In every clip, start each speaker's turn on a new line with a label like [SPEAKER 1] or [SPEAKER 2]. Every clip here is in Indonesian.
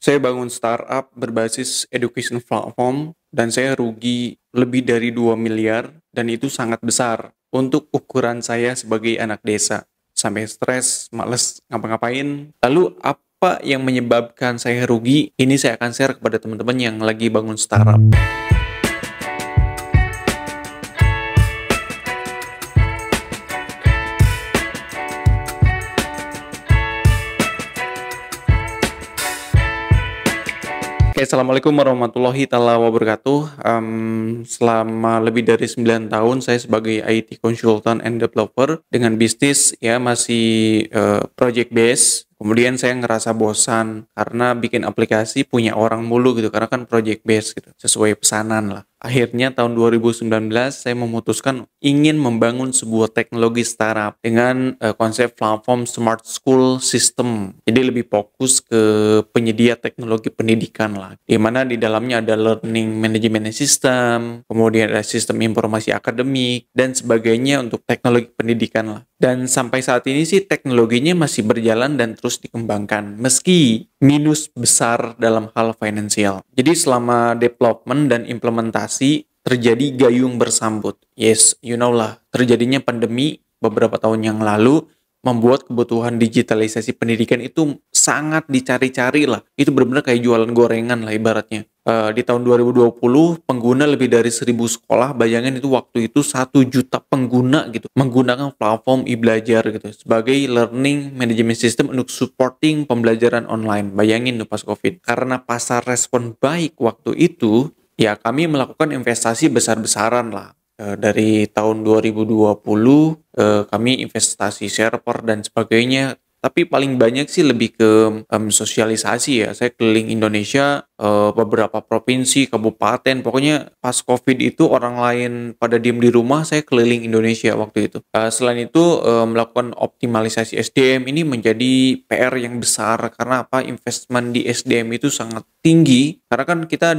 [SPEAKER 1] Saya bangun startup berbasis education platform dan saya rugi lebih dari 2 miliar dan itu sangat besar untuk ukuran saya sebagai anak desa. Sampai stres, males ngapa-ngapain. Lalu apa yang menyebabkan saya rugi? Ini saya akan share kepada teman-teman yang lagi bangun startup. Oke, Assalamualaikum warahmatullahi taala wabarakatuh. Selama lebih dari 9 tahun saya sebagai IT consultant and developer dengan bisnis ya masih project base. Kemudian saya ngerasa bosan karena bikin aplikasi punya orang mulu gitu karena kan project base gitu, sesuai pesanan lah. Akhirnya tahun 2019 saya memutuskan ingin membangun sebuah teknologi startup dengan konsep platform Smart School System. Jadi lebih fokus ke penyedia teknologi pendidikan lah, di mana di dalamnya ada learning management system, kemudian ada sistem informasi akademik, dan sebagainya untuk teknologi pendidikan lah. Dan sampai saat ini sih teknologinya masih berjalan dan terus dikembangkan, meski minus besar dalam hal finansial. Jadi selama development dan implementasi terjadi gayung bersambut. Yes, you know lah, terjadinya pandemi beberapa tahun yang lalu, membuat kebutuhan digitalisasi pendidikan itu sangat dicari-cari lah. Itu benar-benar kayak jualan gorengan lah ibaratnya. Di tahun 2020 pengguna lebih dari 1.000 sekolah, bayangin itu waktu itu 1 juta pengguna gitu menggunakan platform e-belajar gitu sebagai learning management system untuk supporting pembelajaran online. Bayangin tuh pas COVID. Karena pasar respon baik waktu itu, ya kami melakukan investasi besar-besaran lah. Dari tahun 2020 kami investasi server dan sebagainya, tapi paling banyak sih lebih ke sosialisasi ya. Saya keliling Indonesia, beberapa provinsi, kabupaten, pokoknya pas COVID itu orang lain pada diem di rumah, saya keliling Indonesia waktu itu. Selain itu melakukan optimalisasi SDM ini menjadi PR yang besar karena apa? Investment di SDM itu sangat tinggi karena kan kita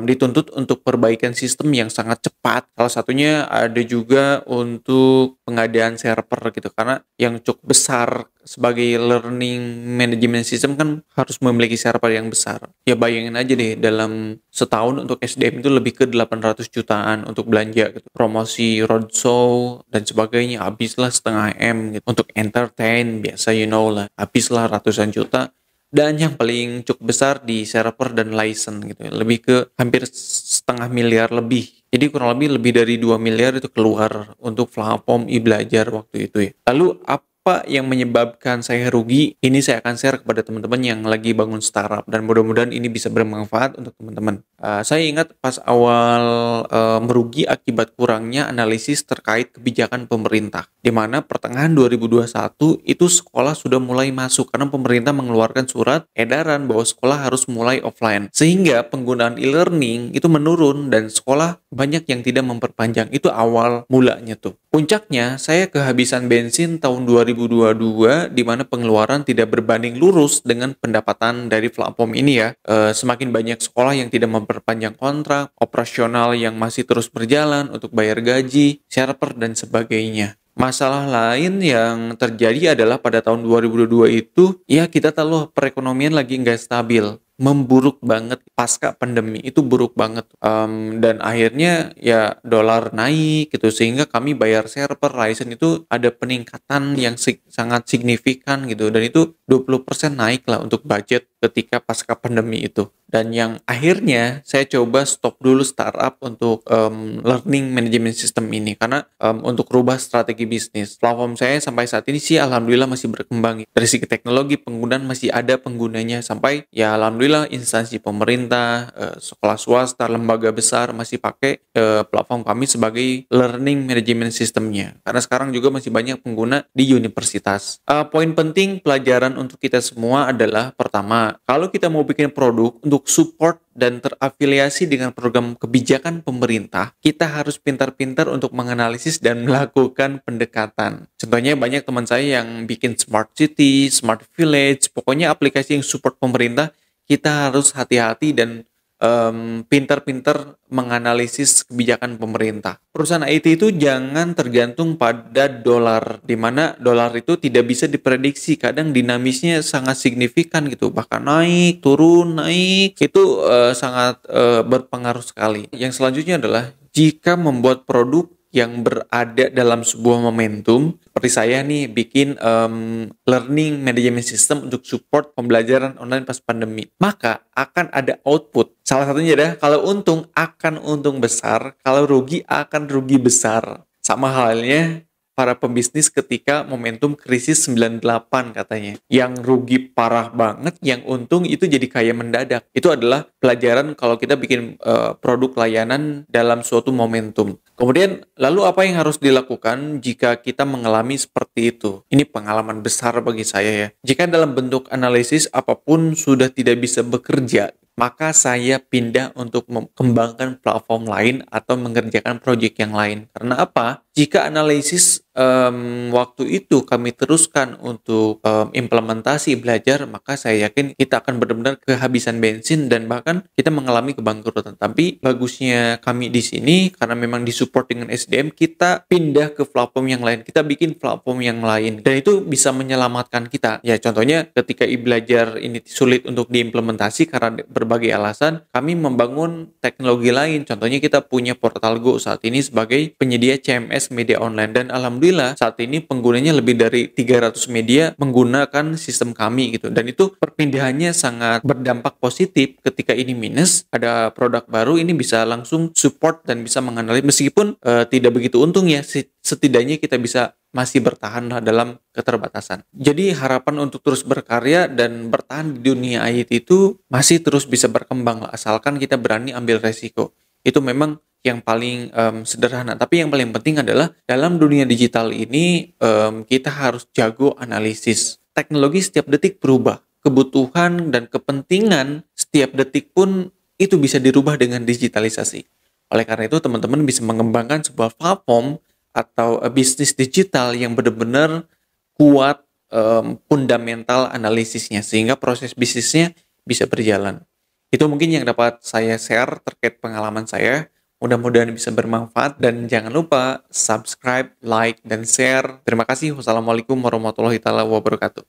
[SPEAKER 1] dituntut untuk perbaikan sistem yang sangat cepat. Salah satunya ada juga untuk pengadaan server gitu karena yang cukup besar sebagai learning management system kan harus memiliki server yang besar. Ya bayangin aja deh, dalam setahun untuk SDM itu lebih ke 800 jutaan untuk belanja gitu. Promosi roadshow dan sebagainya habislah setengah M gitu. Untuk entertain biasa you know lah, habislah ratusan juta. Dan yang paling cukup besar di server dan license gitu, lebih ke hampir setengah miliar lebih. Jadi kurang lebih dari 2 miliar itu keluar untuk platform e-belajar waktu itu ya. Lalu apa yang menyebabkan saya rugi? Ini saya akan share kepada teman-teman yang lagi bangun startup dan mudah-mudahan ini bisa bermanfaat untuk teman-teman. Saya ingat pas awal merugi akibat kurangnya analisis terkait kebijakan pemerintah, di mana pertengahan 2021 itu sekolah sudah mulai masuk karena pemerintah mengeluarkan surat edaran bahwa sekolah harus mulai offline, sehingga penggunaan e-learning itu menurun dan sekolah banyak yang tidak memperpanjang. Itu awal mulanya tuh. Puncaknya saya kehabisan bensin tahun 2022 di mana pengeluaran tidak berbanding lurus dengan pendapatan dari platform ini ya. Semakin banyak sekolah yang tidak memperpanjang kontrak, operasional yang masih terus berjalan untuk bayar gaji, server dan sebagainya. Masalah lain yang terjadi adalah pada tahun 2022 itu, ya kita tahu perekonomian lagi nggak stabil, memburuk banget pasca pandemi itu buruk banget. Dan akhirnya ya dolar naik gitu sehingga kami bayar server license itu ada peningkatan yang sangat signifikan gitu, dan itu 20% naik lah untuk budget ketika pasca pandemi itu. Dan yang akhirnya saya coba stop dulu startup untuk learning management system ini karena untuk rubah strategi bisnis. Platform saya sampai saat ini sih alhamdulillah masih berkembang. Dari segi teknologi penggunaan masih ada penggunanya, sampai ya alhamdulillah instansi pemerintah, sekolah swasta, lembaga besar masih pakai platform kami sebagai learning management systemnya. Karena sekarang juga masih banyak pengguna di universitas. Poin penting pelajaran untuk kita semua adalah pertama, kalau kita mau bikin produk untuk support dan terafiliasi dengan program kebijakan pemerintah, kita harus pintar-pintar untuk menganalisis dan melakukan pendekatan. Contohnya banyak teman saya yang bikin smart city, smart village, pokoknya aplikasi yang support pemerintah, kita harus hati-hati dan pintar-pintar menganalisis kebijakan pemerintah. Perusahaan IT itu jangan tergantung pada dolar, di mana dolar itu tidak bisa diprediksi, kadang dinamisnya sangat signifikan gitu, bahkan naik, turun, naik, itu sangat berpengaruh sekali. Yang selanjutnya adalah jika membuat produk yang berada dalam sebuah momentum, seperti saya nih bikin learning management system untuk support pembelajaran online pas pandemi, maka akan ada output. Salah satunya adalah kalau untung akan untung besar, kalau rugi akan rugi besar. Sama halnya para pembisnis ketika momentum krisis 98 katanya. Yang rugi parah banget, yang untung itu jadi kaya mendadak. Itu adalah pelajaran kalau kita bikin produk layanan dalam suatu momentum. Kemudian, lalu apa yang harus dilakukan jika kita mengalami seperti itu? Ini pengalaman besar bagi saya ya. Jika dalam bentuk analisis apapun sudah tidak bisa bekerja, maka saya pindah untuk mengembangkan platform lain atau mengerjakan proyek yang lain. Karena apa? Jika analisis waktu itu kami teruskan untuk implementasi belajar, maka saya yakin kita akan benar-benar kehabisan bensin dan bahkan kita mengalami kebangkrutan. Tapi bagusnya kami di sini karena memang disupport dengan SDM, kita pindah ke platform yang lain, kita bikin platform yang lain dan itu bisa menyelamatkan kita. Ya contohnya ketika belajar ini sulit untuk diimplementasi karena berbagai alasan, kami membangun teknologi lain. Contohnya kita punya Portal Go saat ini sebagai penyedia CMS media online dan alhamdulillah saat ini penggunanya lebih dari 300 media menggunakan sistem kami gitu, dan itu perpindahannya sangat berdampak positif. Ketika ini minus, ada produk baru, ini bisa langsung support dan bisa menganalisis meskipun tidak begitu untung ya, setidaknya kita bisa masih bertahan lah dalam keterbatasan. Jadi harapan untuk terus berkarya dan bertahan di dunia IT itu masih terus bisa berkembang lah, asalkan kita berani ambil resiko. Itu memang yang paling sederhana. Tapi yang paling penting adalah dalam dunia digital ini kita harus jago analisis. Teknologi setiap detik berubah. Kebutuhan dan kepentingan setiap detik pun itu bisa dirubah dengan digitalisasi. Oleh karena itu teman-teman bisa mengembangkan sebuah platform atau bisnis digital yang benar-benar kuat fundamental analisisnya sehingga proses bisnisnya bisa berjalan. Itu mungkin yang dapat saya share terkait pengalaman saya. Mudah-mudahan bisa bermanfaat dan jangan lupa subscribe, like, dan share. Terima kasih. Wassalamualaikum warahmatullahi wabarakatuh.